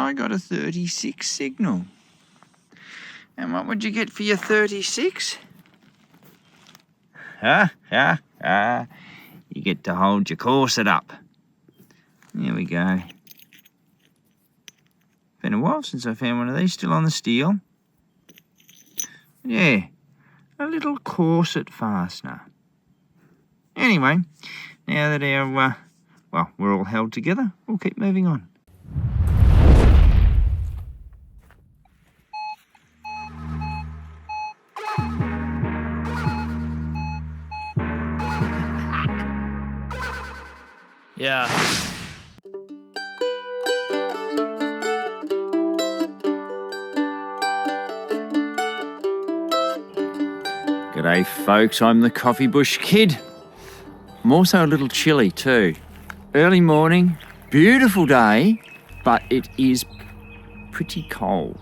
I got a 36 signal. And what would you get for your 36? You get to hold your corset up. There we go. Been a while since I found one of these, still on the steel. Yeah, a little corset fastener. Anyway, now that we're all held together, we'll keep moving on. Yeah. G'day folks, I'm the Coffee Bush Kid. I'm also a little chilly too. Early morning, beautiful day, but it is pretty cold.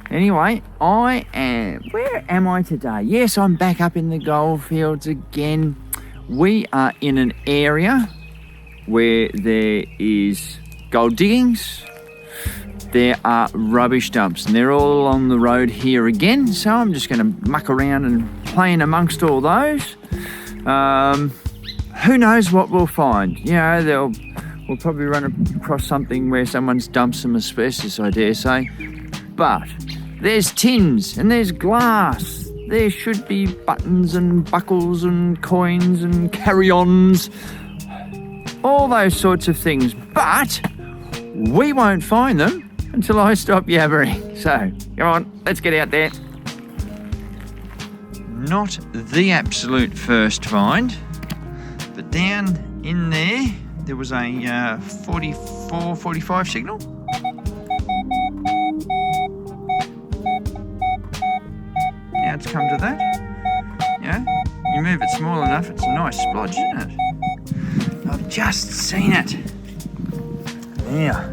Anyway, where am I today? Yes, I'm back up in the goldfields again. We are in an area where there is gold diggings. There are rubbish dumps, and they're all along the road here again. So I'm just going to muck around and play in amongst all those. Who knows what we'll find? You know, we'll probably run across something where someone's dumped some asbestos, I dare say. But there's tins and there's glass. There should be buttons and buckles and coins and carry-ons, all those sorts of things. But we won't find them until I stop yabbering. So, come on, let's get out there. Not the absolute first find, but down in there was a 44, 45 signal. Now it's come to that. Yeah, you move it small enough, it's a nice splodge, isn't it? I've just seen it. Now,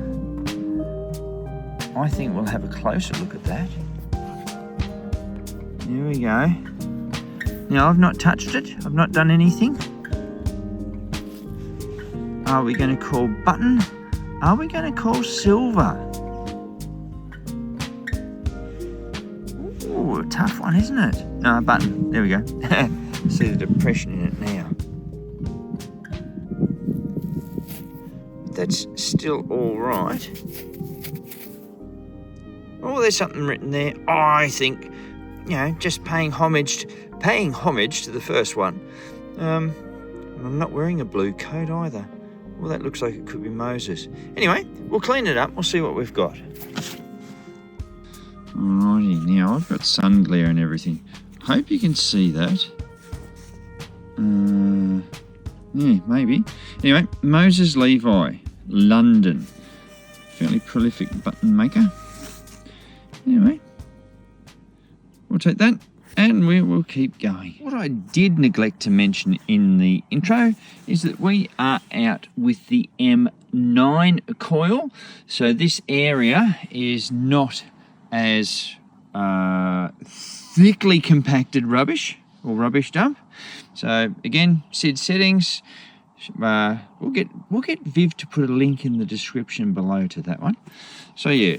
I think we'll have a closer look at that. There we go. Now, I've not touched it. I've not done anything. Are we going to call button? Are we going to call silver? Ooh, a tough one, isn't it? No, button. There we go. See the depression in it now. That's still all right. Oh, there's something written there. Oh, I think, you know, just paying homage to the first one. And I'm not wearing a blue coat either. Well, that looks like it could be Moses. Anyway, we'll clean it up. We'll see what we've got. Alrighty, now I've got sun glare and everything. Hope you can see that. Yeah, maybe. Anyway, Moses Levi, London. Fairly prolific button maker. Anyway, we'll take that and we will keep going. What I did neglect to mention in the intro is that we are out with the M9 coil. So this area is not as thickly compacted rubbish or rubbish dump. So again, SID settings. We'll get Viv to put a link in the description below to that one. So yeah,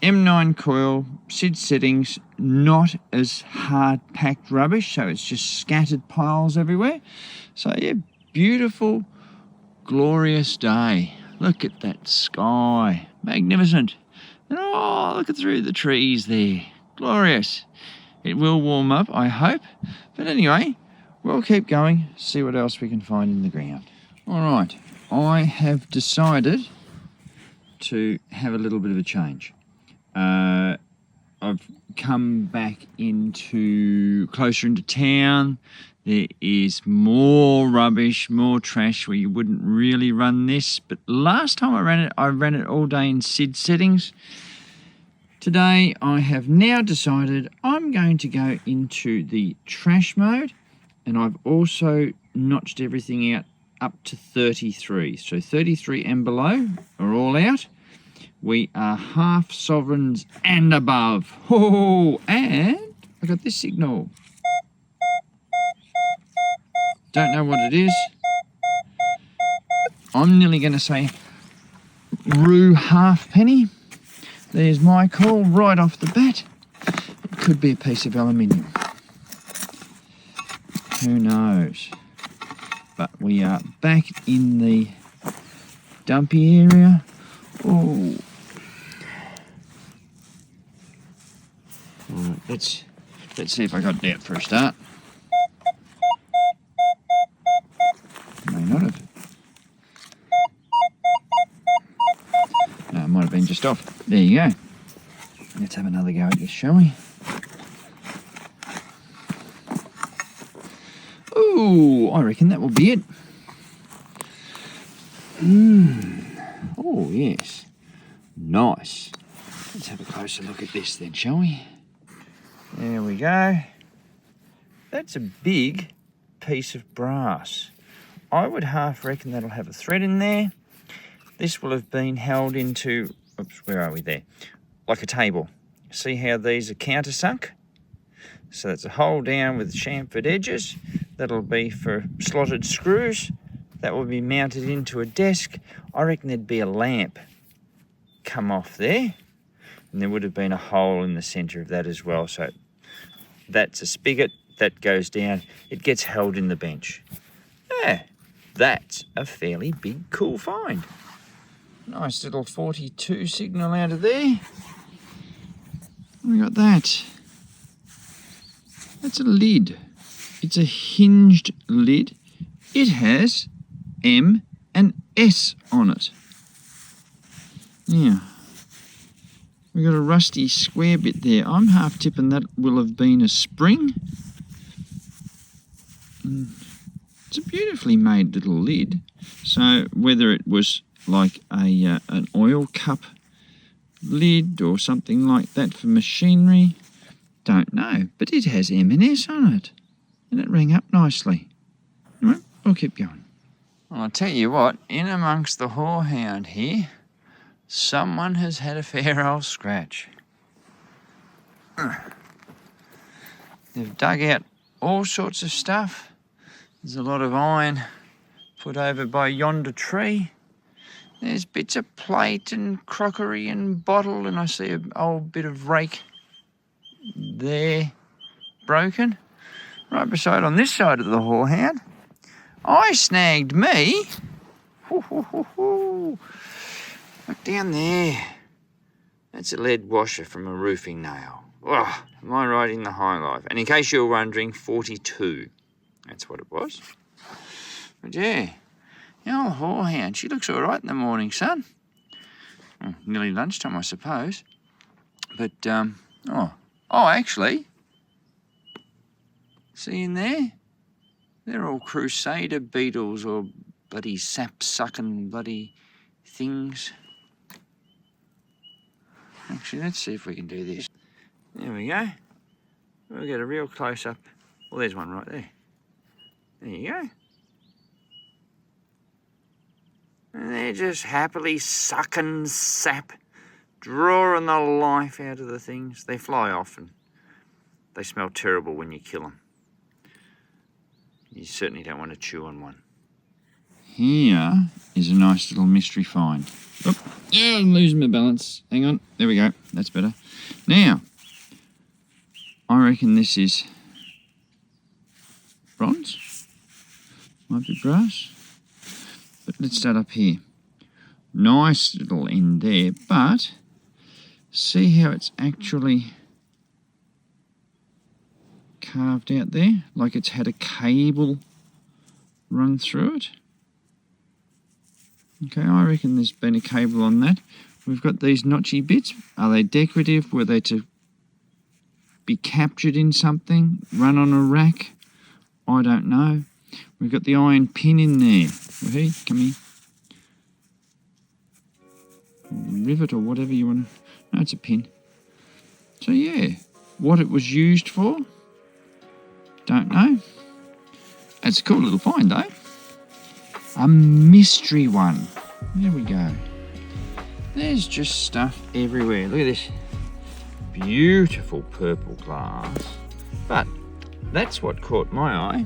M9 coil, SID settings, not as hard packed rubbish, so it's just scattered piles everywhere. So yeah, beautiful, glorious day. Look at that sky, magnificent. And oh, look at through the trees there, glorious. It will warm up, I hope. But anyway, we'll keep going, see what else we can find in the ground. All right, I have decided to have a little bit of a change. I've come back closer into town. There is more rubbish, more trash where you wouldn't really run this. But last time I ran it all day in SID settings. Today I have now decided I'm going to go into the trash mode, and I've also notched everything out up to 33. So 33 and below are all out. We are half sovereigns and above. Oh, and I got this signal. Don't know what it is. I'm nearly going to say rue halfpenny. there's my call right off the bat. It could be a piece of aluminium. Who knows? But we are back in the dumpy area. Oh. Right, let's see if I got it out for a start. May not have. No, it might have been just off. There you go. Let's have another go at this, shall we? Ooh, I reckon that will be it. Oh, yes. Nice. Let's have a closer look at this then, shall we? There we go. That's a big piece of brass. I would half reckon that'll have a thread in there. This will have been held into, oops, where are we there? Like a table. See how these are countersunk? So that's a hole down with chamfered edges. That'll be for slotted screws. That will be mounted into a desk. I reckon there'd be a lamp come off there. And there would have been a hole in the centre of that as well. So that's a spigot that goes down. It gets held in the bench. Yeah, that's a fairly big, cool find. Nice little 42 signal out of there. We got that. That's a lid. It's a hinged lid. It has M and S on it. Now, we've got a rusty square bit there. I'm half tipping that will have been a spring. It's a beautifully made little lid. So whether it was like an oil cup lid or something like that for machinery, don't know. But it has M&S on it. And it rang up nicely. Anyway, we'll keep going. Well, I'll tell you what, in amongst the horehound here, someone has had a fair old scratch. They've dug out all sorts of stuff. There's a lot of iron put over by yonder tree. There's bits of plate and crockery and bottle, and I see an old bit of rake there broken. Right beside on this side of the horehound, I snagged me. Look down there. That's a lead washer from a roofing nail. Oh, am I riding the high life? And in case you're wondering, 42. That's what it was. But yeah, the old horehound, she looks all right in the morning, son. Well, nearly lunchtime, I suppose. But, actually, see in there? They're all crusader beetles or bloody sap-sucking bloody things. Actually, let's see if we can do this. There we go. We'll get a real close-up. Well, there's one right there. There you go. And they're just happily sucking sap, drawing the life out of the things. They fly off and they smell terrible when you kill them. You certainly don't want to chew on one. Here is a nice little mystery find. Oh, yeah, I'm losing my balance. Hang on. There we go. That's better. Now, I reckon this is bronze. Might be brass. But let's start up here. Nice little end there, but see how it's actually carved out there? Like it's had a cable run through it. Okay, I reckon there's been a cable on that. We've got these notchy bits. Are they decorative? Were they to be captured in something? Run on a rack? I don't know. We've got the iron pin in there. Well, hey, come here. Rivet or whatever you want. No, it's a pin. So yeah, what it was used for, don't know. It's a cool little find though. A mystery one. There we go. There's just stuff everywhere. Look at this. Beautiful purple glass. But that's what caught my eye.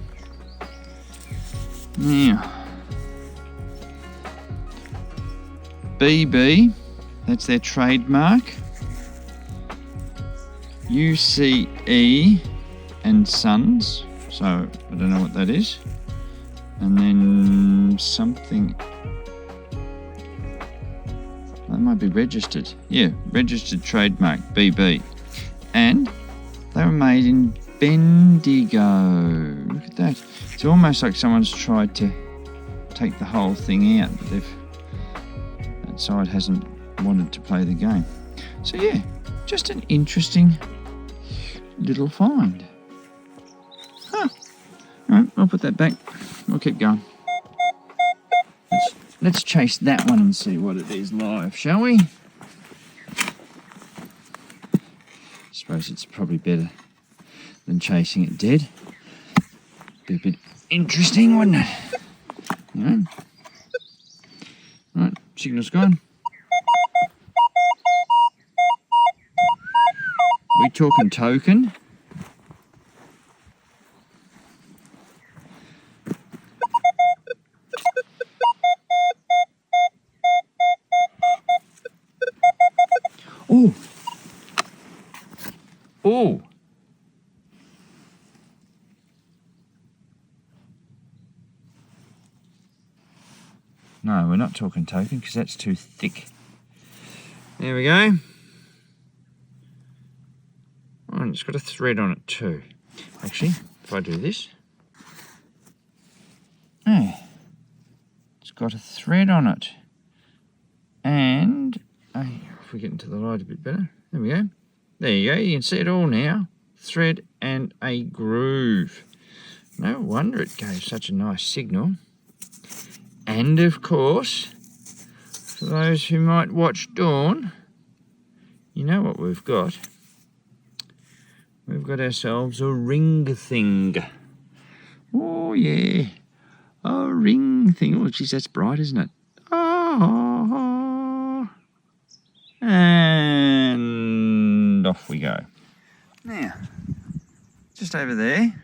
Now, BB, that's their trademark. UCE and Sons. So I don't know what that is. And then something. That might be registered. Yeah, registered trademark, BB. And they were made in Bendigo. Look at that. It's almost like someone's tried to take the whole thing out, but that side hasn't wanted to play the game. So yeah, just an interesting little find. Huh. Alright, I'll put that back. We'll keep going. Let's chase that one and see what it is live, shall we? Suppose it's probably better than chasing it dead. Be a bit interesting, wouldn't it? You know? Right, signal's gone. We talking token? Oh! Oh! No, we're not talking token because that's too thick. There we go. Oh, and it's got a thread on it too. Actually, if I do this. Oh, it's got a thread on it. And, if we get into the light a bit better, there we go. There you go, you can see it all now. Thread and a groove. No wonder it gave such a nice signal. And of course, for those who might watch Dawn, you know what we've got. We've got ourselves a ring thing. Oh yeah, a ring thing. Oh geez, that's bright, isn't it? Oh, and off we go. Now, just over there,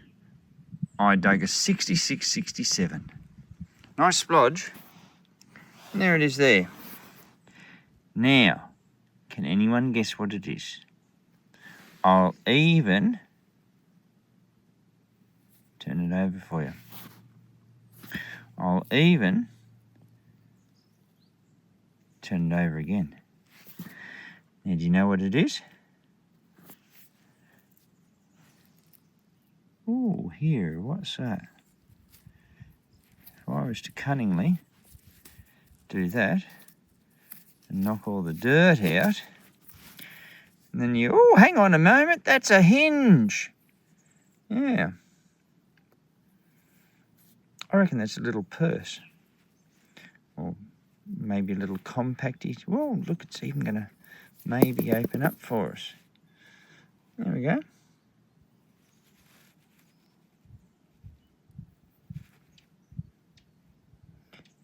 I dug a 6667. Nice splodge. And there it is there. Now, can anyone guess what it is? I'll even turn it over for you. I'll even turn it over again. Now, do you know what it is? Oh, here, what's that? If I was to cunningly do that and knock all the dirt out, and then you, oh, hang on a moment, that's a hinge. Yeah. I reckon that's a little purse. Or maybe a little compacty. Whoa, look, it's even going to maybe open up for us. There we go.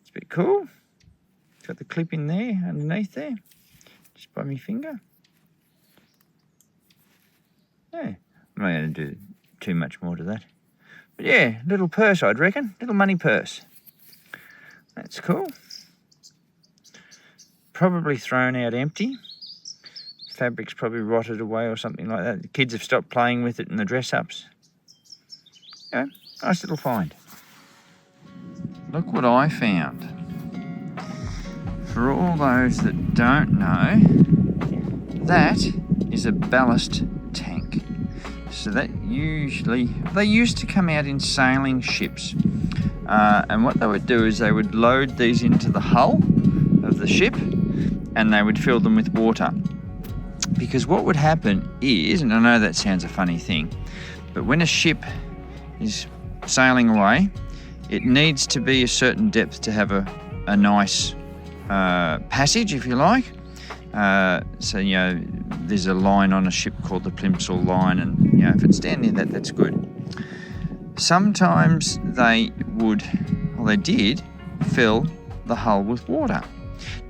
It's a bit cool. It's got the clip in there, underneath there, just by my finger. Yeah, I'm not going to do too much more to that. But yeah, little purse, I'd reckon. Little money purse. That's cool. Probably thrown out empty. Fabric's probably rotted away or something like that. The kids have stopped playing with it in the dress-ups. Yeah, nice little find. Look what I found. For all those that don't know, that is a ballast tank. So that usually, they used to come out in sailing ships. And what they would do is they would load these into the hull of the ship and they would fill them with water. Because what would happen is, and I know that sounds a funny thing, but when a ship is sailing away, it needs to be a certain depth to have a nice passage, if you like. So, you know, there's a line on a ship called the Plimsoll line, and, you know, if it's down near that, that's good. Sometimes they would, well, they did fill the hull with water.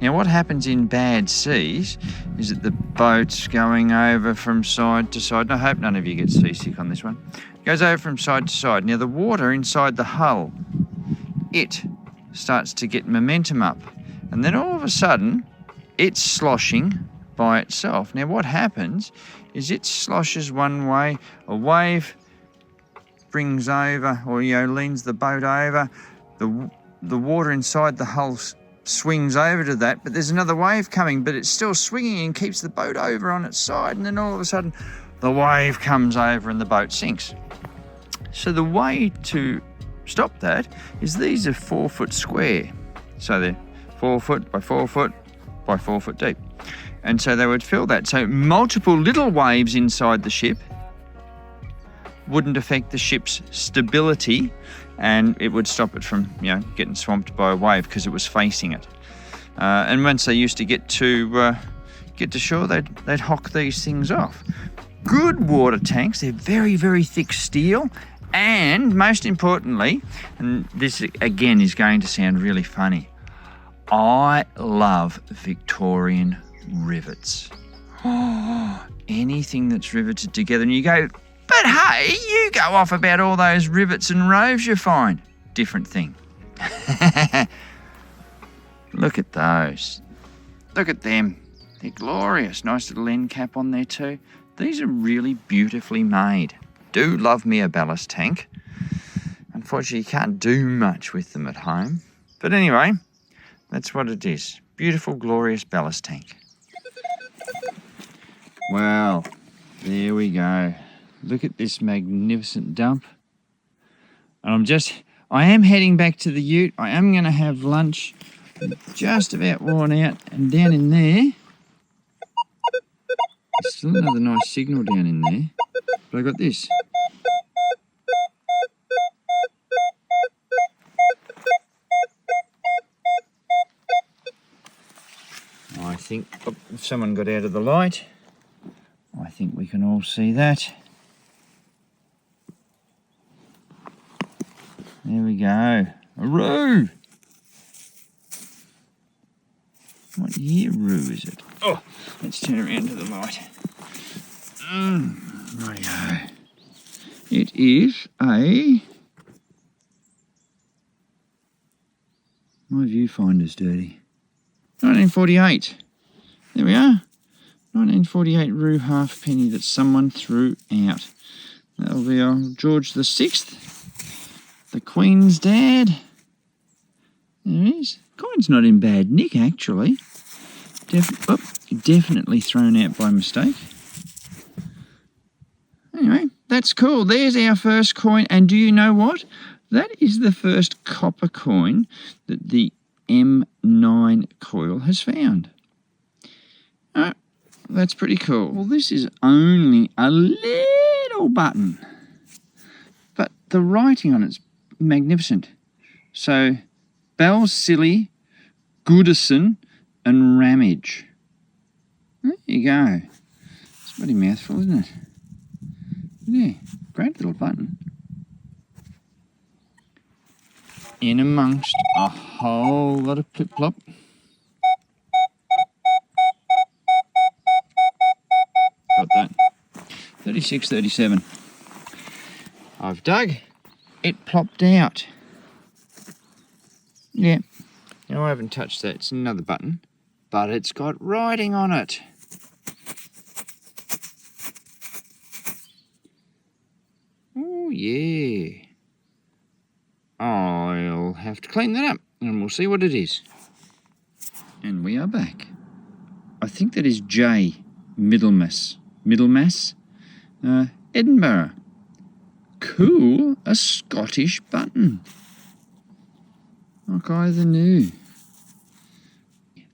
Now, what happens in bad seas is that the boat's going over from side to side. And I hope none of you get seasick on this one. It goes over from side to side. Now, the water inside the hull, it starts to get momentum up. And then all of a sudden, it's sloshing by itself. Now what happens is it sloshes one way, a wave brings over, or leans the boat over, the water inside the hull swings over to that, but there's another wave coming, but it's still swinging and keeps the boat over on its side, and then all of a sudden the wave comes over and the boat sinks. So the way to stop that is these are 4 foot square, so they're 4 foot by 4 foot by 4 foot deep, and so they would fill that. So multiple little waves inside the ship wouldn't affect the ship's stability, and it would stop it from getting swamped by a wave because it was facing it. And once they used to get to shore, they'd hock these things off. Good water tanks, they're very, very thick steel, and most importantly, and this again is going to sound really funny, I love Victorian rivets. Anything that's riveted together, and you go, but hey, you go off about all those rivets and roves you find. Different thing. Look at those. Look at them. They're glorious. Nice little end cap on there too. These are really beautifully made. Do love me a ballast tank. Unfortunately, you can't do much with them at home. But anyway, that's what it is. Beautiful, glorious ballast tank. Well, there we go. Look at this magnificent dump. And I am heading back to the ute. I am going to have lunch. I'm just about worn out. And down in there, there's still another nice signal down in there. But I got this. I think, if someone got out of the light, I think we can all see that. There we go. A roo! What year roo is it? Oh, let's turn around to the light. Rightio. It is a... My viewfinder's dirty. 1948. There we are. 1948 roo halfpenny that someone threw out. That'll be old George the 6th. The Queen's dad. There it is. Coin's not in bad nick, actually. Definitely thrown out by mistake. Anyway, that's cool. There's our first coin. And do you know what? That is the first copper coin that the M9 coil has found. That's pretty cool. Well, this is only a little button, but the writing on it's magnificent. So, Balsillie, Goodison, and Ramage. There you go. It's a bloody mouthful, isn't it? Yeah, great little button. In amongst a whole lot of plip-plop. Got that. 36, 37. I've dug. It plopped out. Yeah. Now I haven't touched that. It's another button. But it's got writing on it. Oh, yeah. I'll have to clean that up and we'll see what it is. And we are back. I think that is J. Middlemass, Edinburgh. Cool, a Scottish button. Like either knew.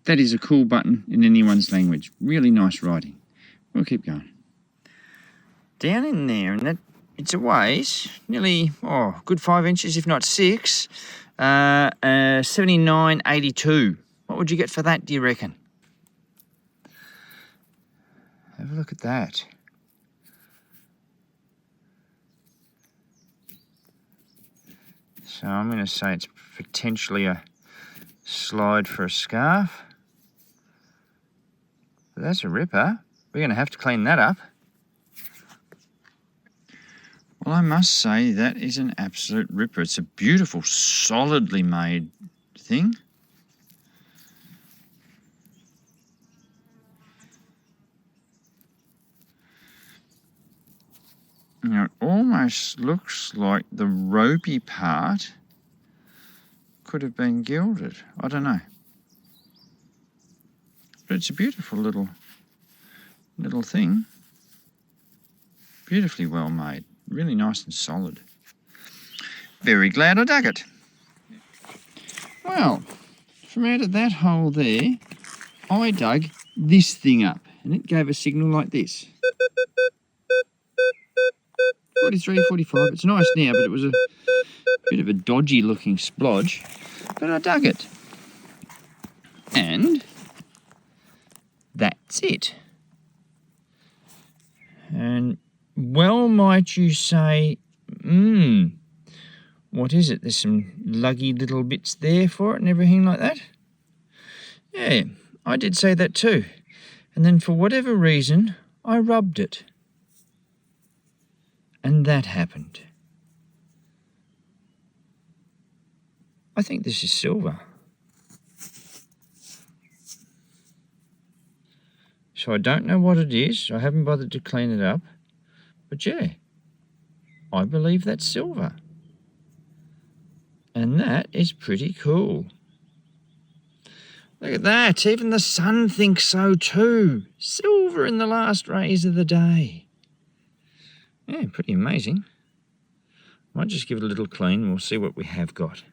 That is a cool button in anyone's language. Really nice writing. We'll keep going. Down in there, and that it's a ways, nearly, good 5 inches, if not 6. 79.82. What would you get for that, do you reckon? Have a look at that. So I'm going to say it's potentially a slide for a scarf. But that's a ripper. We're going to have to clean that up. Well, I must say that is an absolute ripper. It's a beautiful, solidly made thing. Now, it almost looks like the ropey part could have been gilded. I don't know. But it's a beautiful little thing. Beautifully well made. Really nice and solid. Very glad I dug it. Well, from out of that hole there, I dug this thing up, and it gave a signal like this. 43, 45. It's nice now, but it was a bit of a dodgy looking splodge. But I dug it. And that's it. And well might you say, what is it? There's some luggy little bits there for it and everything like that. Yeah, I did say that too. And then for whatever reason, I rubbed it. And that happened. I think this is silver. So I don't know what it is. I haven't bothered to clean it up. But yeah, I believe that's silver. And that is pretty cool. Look at that. Even the sun thinks so too. Silver in the last rays of the day. Yeah, pretty amazing. Might just give it a little clean. We'll see what we have got.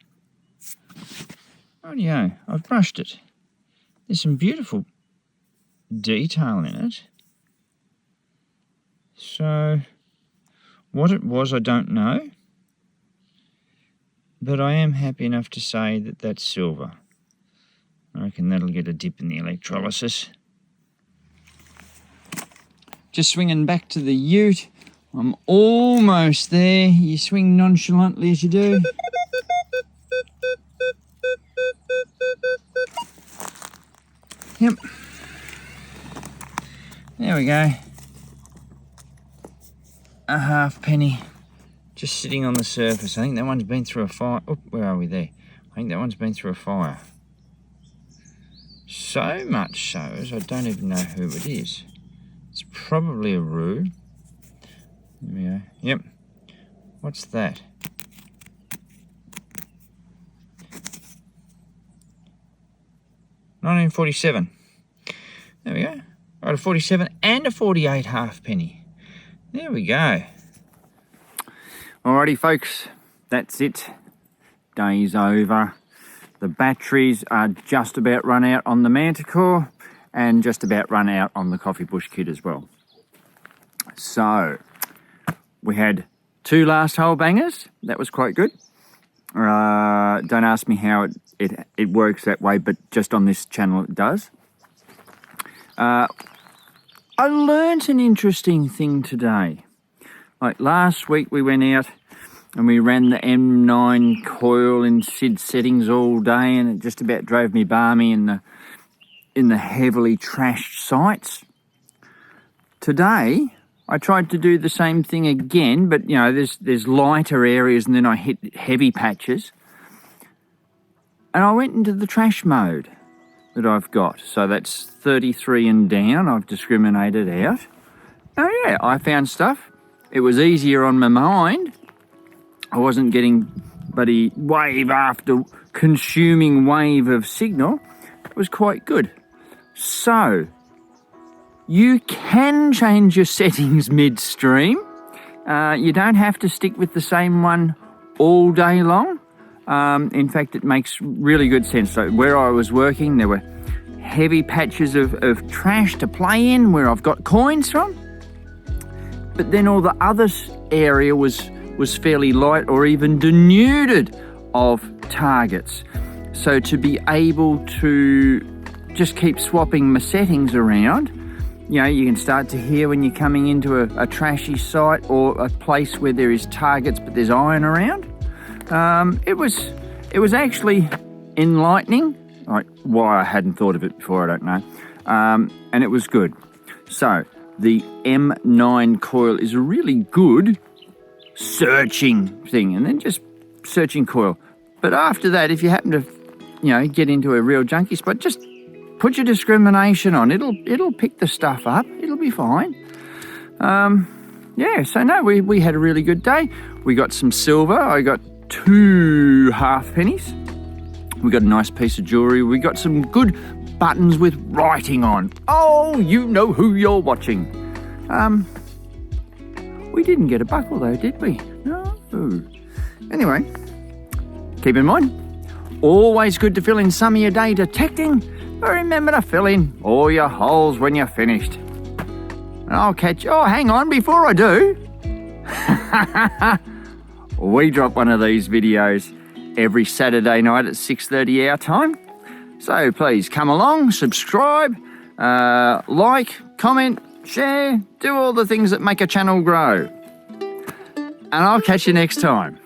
Rightio, I've brushed it. There's some beautiful detail in it. So, what it was, I don't know. But I am happy enough to say that that's silver. I reckon that'll get a dip in the electrolysis. Just swinging back to the ute. I'm almost there. You swing nonchalantly as you do. Yep. There we go. A halfpenny. Just sitting on the surface. I think that one's been through a fire. Oh, where are we there? I think that one's been through a fire. So much so as I don't even know who it is. It's probably a roo. There we go. Yep. What's that? $19.47. There we go. Got a 47 and a 48 halfpenny. There we go. Alrighty, folks. That's it. Day's over. The batteries are just about run out on the Manticore and just about run out on the Coffee Bush kit as well. So, we had 2 last hole bangers. That was quite good. Don't ask me how it works that way, but just on this channel it does. I learnt an interesting thing today. Like last week we went out and we ran the M9 coil in SID settings all day, and it just about drove me barmy in the heavily trashed sites. Today I tried to do the same thing again, but you know, there's lighter areas and then I hit heavy patches. And I went into the trash mode that I've got. So that's 33 and down, I've discriminated out. Oh yeah, I found stuff. It was easier on my mind. I wasn't getting bloody wave after consuming wave of signal. It was quite good. So, you can change your settings midstream. You don't have to stick with the same one all day long. In fact, it makes really good sense. So where I was working, there were heavy patches of trash to play in where I've got coins from. But then all the other area was fairly light or even denuded of targets. So to be able to just keep swapping my settings around, you know, you can start to hear when you're coming into a trashy site or a place where there is targets but there's iron around. It was actually enlightening. Like, why I hadn't thought of it before, I don't know. And it was good. So the M9 coil is a really good searching thing, and then just searching coil. But after that, if you happen to, you know, get into a real junky spot, just put your discrimination on. It'll pick the stuff up. It'll be fine. yeah, so no, we had a really good day. We got some silver. I got 2 half pennies. We got a nice piece of jewellery. We got some good buttons with writing on. Oh, you know who you're watching. We didn't get a buckle though, did we? No. Anyway, keep in mind, always good to fill in some of your day detecting, but remember to fill in all your holes when you're finished. And I'll catch you. Oh, hang on, before I do, we drop one of these videos every Saturday night at 6:30 our time. So please come along, subscribe, like, comment, share, do all the things that make a channel grow. And I'll catch you next time.